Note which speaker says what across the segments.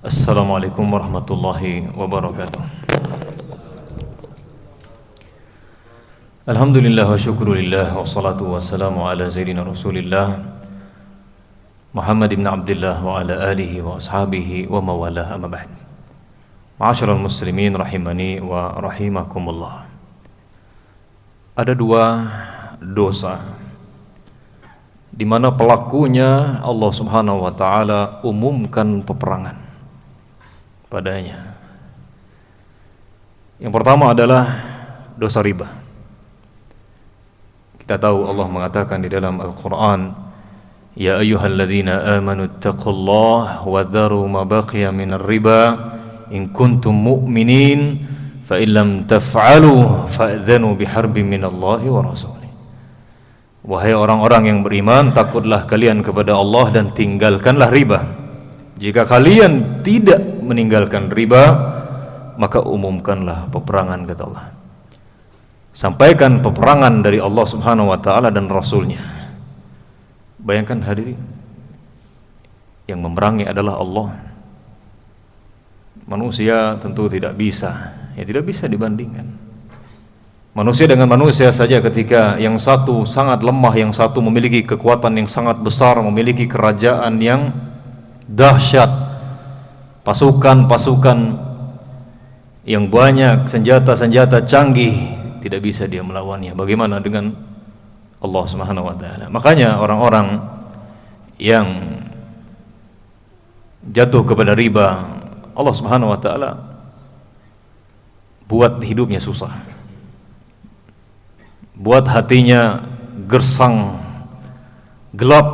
Speaker 1: Assalamualaikum warahmatullahi wabarakatuh. Alhamdulillah wa syukrulillah wa salatu wassalamu ala Sayyidina Rasulillah Muhammad ibn Abdullah wa ala alihi wa ashabihi wa mawalah, amma ba'd. Ma'asyiral muslimin rahimani wa rahimakumullah. Ada dua dosa di mana pelakunya Allah Subhanahu wa taala umumkan peperangan padanya. Yang pertama adalah dosa riba. Kita tahu Allah mengatakan di dalam Al-Qur'an, ya ayyuhalladzina amanu taqullaha wa dharu ma baqiya minar riba in kuntum mu'minin fa in lam taf'alu fa'dhanu biharbin minallahi wa rasulih. Wahai orang-orang yang beriman, takutlah kalian kepada Allah dan tinggalkanlah riba. Jika kalian tidak meninggalkan riba, maka umumkanlah peperangan, kata Allah. Sampaikan peperangan dari Allah Subhanahu wa taala dan Rasulnya. Bayangkan hadirin, yang memerangi adalah Allah. Manusia tentu tidak bisa, tidak bisa dibandingkan. Manusia dengan manusia saja, ketika yang satu sangat lemah, yang satu memiliki kekuatan yang sangat besar, memiliki kerajaan yang dahsyat, pasukan-pasukan yang banyak, senjata-senjata canggih, tidak bisa dia melawannya. Bagaimana dengan Allah Subhanahu wa taala? Makanya orang-orang yang jatuh kepada riba, Allah Subhanahu wa taala buat hidupnya susah, buat hatinya gersang, gelap.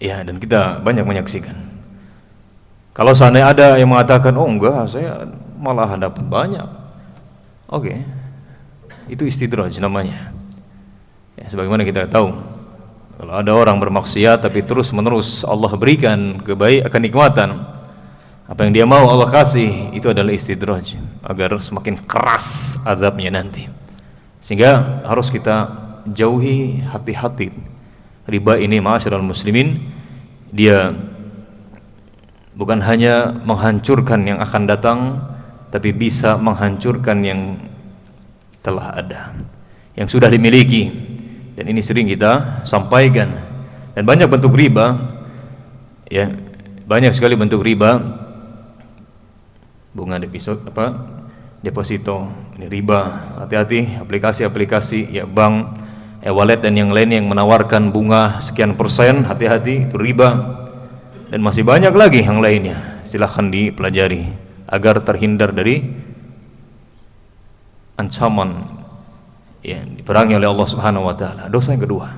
Speaker 1: Ya, dan kita banyak menyaksikan. Kalau seandainya ada yang mengatakan, oh enggak, saya malah dapat banyak. Oke, itu istidraj namanya. Ya, sebagaimana kita tahu, kalau ada orang bermaksiat tapi terus menerus Allah berikan kenikmatan, apa yang dia mau Allah kasih, itu adalah istidraj, agar semakin keras azabnya nanti. Sehingga harus kita jauhi, hati-hati. Riba ini, ma'asyiral muslimin, dia bukan hanya menghancurkan yang akan datang, tapi bisa menghancurkan yang telah ada, yang sudah dimiliki. Dan ini sering kita sampaikan. Dan banyak bentuk riba, ya, banyak sekali bentuk riba. Bunga deposito, ini riba. Hati-hati, aplikasi-aplikasi ya bank, wallet dan yang lain yang menawarkan bunga sekian persen, hati-hati, itu riba. Dan masih banyak lagi yang lainnya, silahkan dipelajari agar terhindar dari ancaman yang diperangi oleh Allah Subhanahu wa taala. Dosa yang kedua,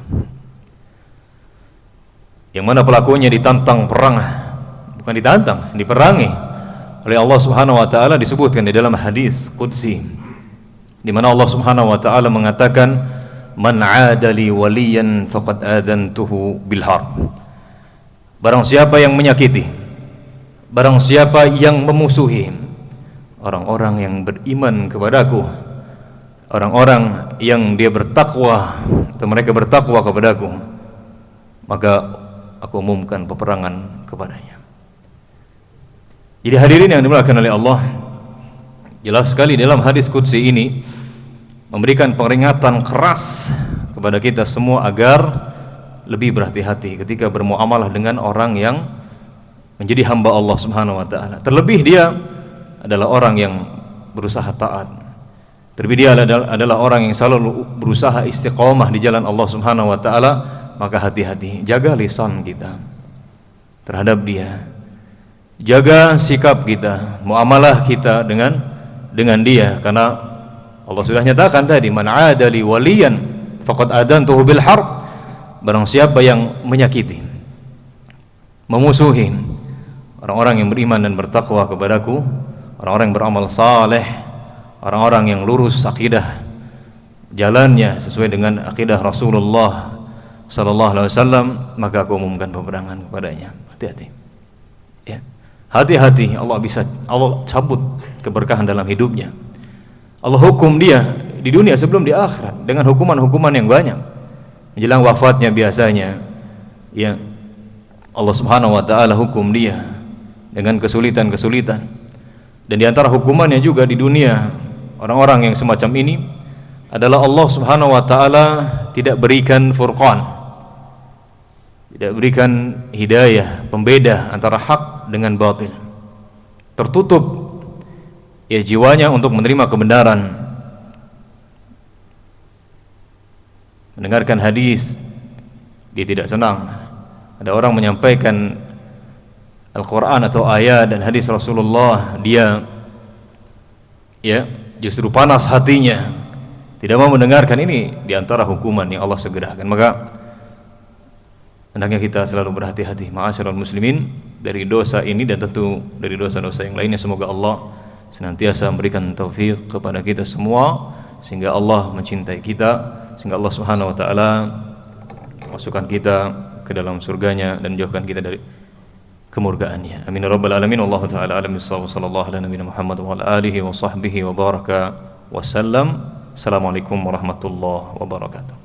Speaker 1: yang mana pelakunya ditantang perang, bukan ditantang, diperangi oleh Allah Subhanahu wa taala. Disebutkan di dalam hadis qudsi, di mana Allah Subhanahu wa taala mengatakan, man 'adali waliyan faqad adantuhu bil harb. Barang siapa yang menyakiti, barang siapa yang memusuhi orang-orang yang beriman kepadaku, orang-orang yang dia bertakwa atau mereka bertakwa kepadaku, maka aku umumkan peperangan kepadanya. Jadi hadirin yang dimuliakan oleh Allah, jelas sekali dalam hadis qudsi ini memberikan peringatan keras kepada kita semua agar lebih berhati-hati ketika bermuamalah dengan orang yang menjadi hamba Allah Subhanahu wa taala. Terlebih dia adalah orang yang berusaha taat. Terlebih dia adalah orang yang selalu berusaha istiqomah di jalan Allah Subhanahu wa taala. Maka hati-hati, jaga lisan kita terhadap dia, jaga sikap kita, muamalah kita dengan dia, karena Allah sudah nyatakan tadi, man 'adali waliyan faqad adantuhu bil harb. Barang siapa yang menyakiti, memusuhi orang-orang yang beriman dan bertakwa kepadaku, orang-orang yang beramal saleh, orang-orang yang lurus akidah, jalannya sesuai dengan akidah Rasulullah sallallahu alaihi wasallam, maka aku umumkan peperangan kepadanya. Hati-hati. Ya. Hati-hati, Allah cabut keberkahan dalam hidupnya. Allah hukum dia di dunia sebelum di akhirat dengan hukuman-hukuman yang banyak. Menjelang wafatnya biasanya, ya, Allah Subhanahu wa taala hukum dia dengan kesulitan-kesulitan. Dan di antara hukumannya juga di dunia orang-orang yang semacam ini adalah Allah Subhanahu wa taala tidak berikan furqan, tidak berikan hidayah, pembeda antara hak dengan batil. Tertutup ya jiwanya untuk menerima kebenaran. Mendengarkan hadis dia tidak senang. Ada orang menyampaikan Al-Quran atau ayat dan hadis Rasulullah, dia ya justru panas hatinya, tidak mau mendengarkan. Ini diantara hukuman yang Allah segerakan. Maka hendaknya kita selalu berhati-hati ma'asyiral muslimin dari dosa ini dan tentu dari dosa-dosa yang lainnya. Semoga Allah senantiasa memberikan taufik kepada kita semua sehingga Allah mencintai kita, sehingga Allah Subhanahu wa taala masukkan kita ke dalam surganya dan jauhkan kita dari kemurkaannya. Amin ya rabbal alamin. Wallahu taala alam bissawab. Sallallahu ala nabiyina Muhammad wa ala alihi wa sahbihi wa baraka wasallam. Assalamualaikum warahmatullahi wabarakatuh.